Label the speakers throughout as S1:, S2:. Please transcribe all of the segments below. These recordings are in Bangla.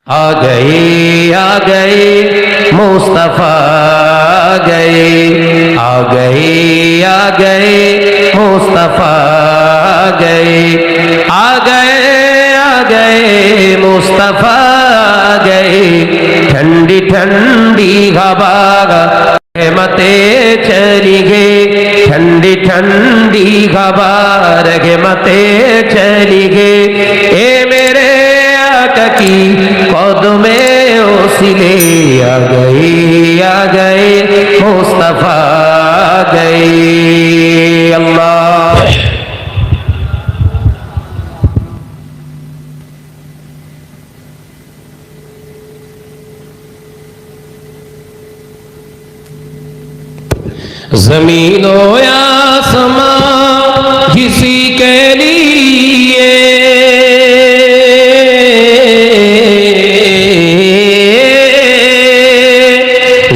S1: आ गए मुस्तफा आ गए मुस्तफा आ गए मुस्तफा ठंडी ठंडी हवा रहमते चली गए ठंडी ठंडी हवा रहमते चली गए ए मेरे आका की कदमे ओसिले आ गए मुस्तफा आ गए अल्लाह। ज़मीन और आसमां किसी के लिए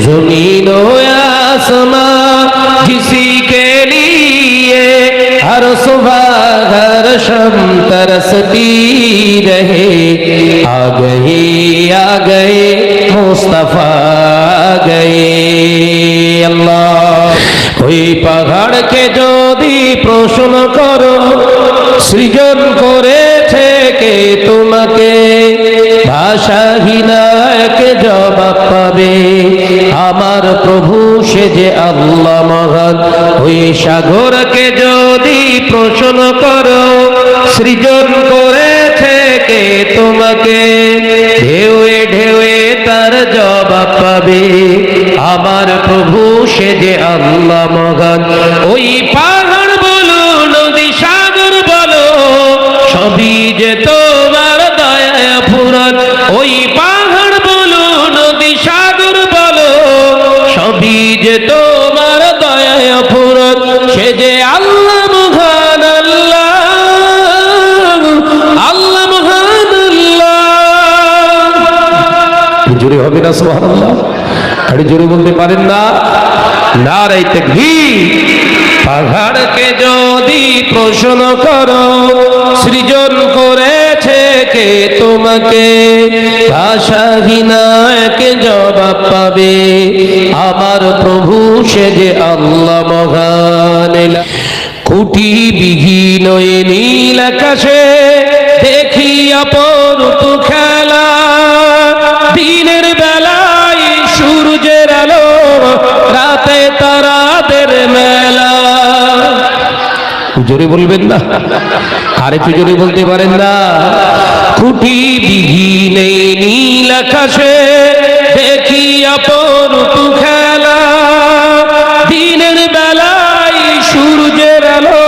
S1: ज़मीन और आसमां किसी के लिए हर सुबह हर शाम तरसती रहे आ गए मुस्तफा आ गए अल्लाह। ওই পাহাড়কে যদি প্রশ্ন করো সৃজন করেছে কে তোমাকে ভাষাহীন এক জবাব পাবে আমার প্রভু সে যে আল্লাহ মহান। ওই সাগরকে যদি প্রশ্ন করো সৃজন করেছে কে তোমাকে ঢেউয়ে ঢেউয়ে তার জবাব পাবে আমার প্রভু সে যে আল্লাহ মহান। ওই পাহাড় বলো নদী সাগর বলো সবই যে তোমার দয়া ফুরান। ওই পাহাড় বলো নদী সাগর বলো সবই যে তোমার দয়া ফুরান। সে যে আল্লাহ মহান আল্লাহ আল্লাহ মহান আল্লাহ। জোরে হবে না সুবহানাল্লাহ? আরে জোরে বলতে পারেন না? নারায়ে তাকবীর। পাহাড়কে যদি প্রশ্ন করো সৃজন করেছে কে তোমাকে ভাষাহীন এক জবাব পাবে আমার প্রভু সে যে আল্লাহ মহান। কোটি বিহীন নীল আকাশে দেখি অপরূপ খেলা দিনের বেলায় সূর্যের আলো রাতে তারাদের মেলা। জোরে বলবেন না? আর একটু জোরে বলতে পারেন না? খুঁটি বিহীন নীল আকাশে দেখি অপরূপ খেলা দিনের বেলায় সূর্যের আলো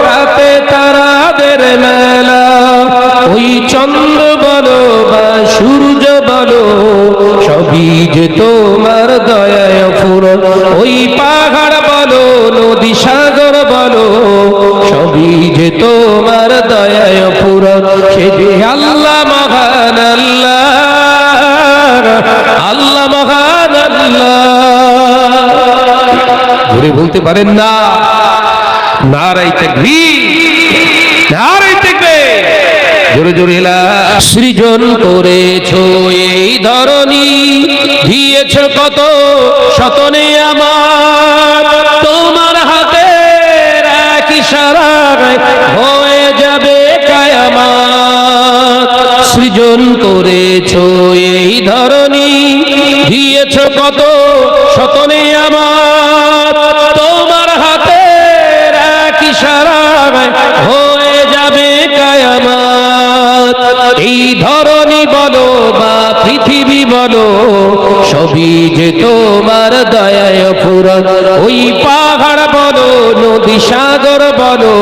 S1: রাতে তারাদের মেলা। ওই চন্দ্র বলো বা সূর্য বলো সবই যে তোমার দয়ায় ফুরন। ওই পাহাড় বলো নদী সাগর বলো সবই যে তোমার দয়ায় ফুরন। সে যে আল্লাহ মহান আল্লাহ আল্লাহ মহান আল্লাহ। জোরে বলতে পারেন না? নারায়ে তাকবীর নারায়ে তাকবীর। জোরে জোরে সৃজন করেছো এই ধরনী দিয়েছ কত শতনে আমার তোমার হাতের এক ইশারায় হয়ে যাবে কিয়ামত। সৃজন করেছো এই ধরনী দিয়েছ কত শতনে আমার তোমার হাতের এক ইশারায় হয়ে যাবে কিয়ামত। এই ধরনী বলো বা পৃথিবী বলো সবই যে তোমার দয়ায় ফুরন। ওই পাহাড় বলো নদী সাগর বলো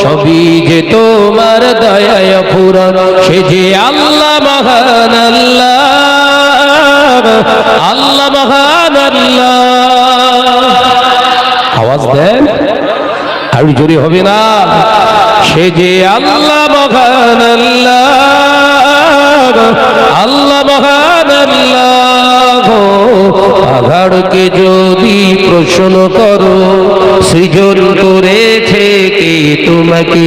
S1: সবই যে তোমার দয়ায় ফুরন। সে যে আল্লাহ মহান আল্লাহ আল্লাহ মহান আল্লাহ। আওয়াজ দেন আর জোরে হবে না? সে যে আল্লাহ মহান আল্লাহ আল্লাহ মহান আল্লাহ। পাহাড়কে যদি প্রশ্ন করো সৃজন করেছে কে তোমাকে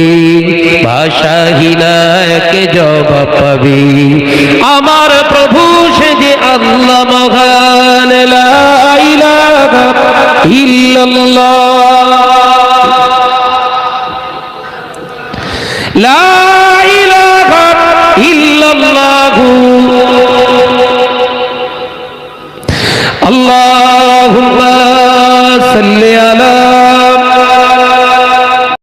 S1: ভাষাহীনা এক জবাব পাবি। আমার প্রভু সে যে আল্লাহ মহান, লা ইলাহা ইল্লাল্লাহ, লা ইলাহা ইল্লাল্লাহু, আল্লাহুম্মা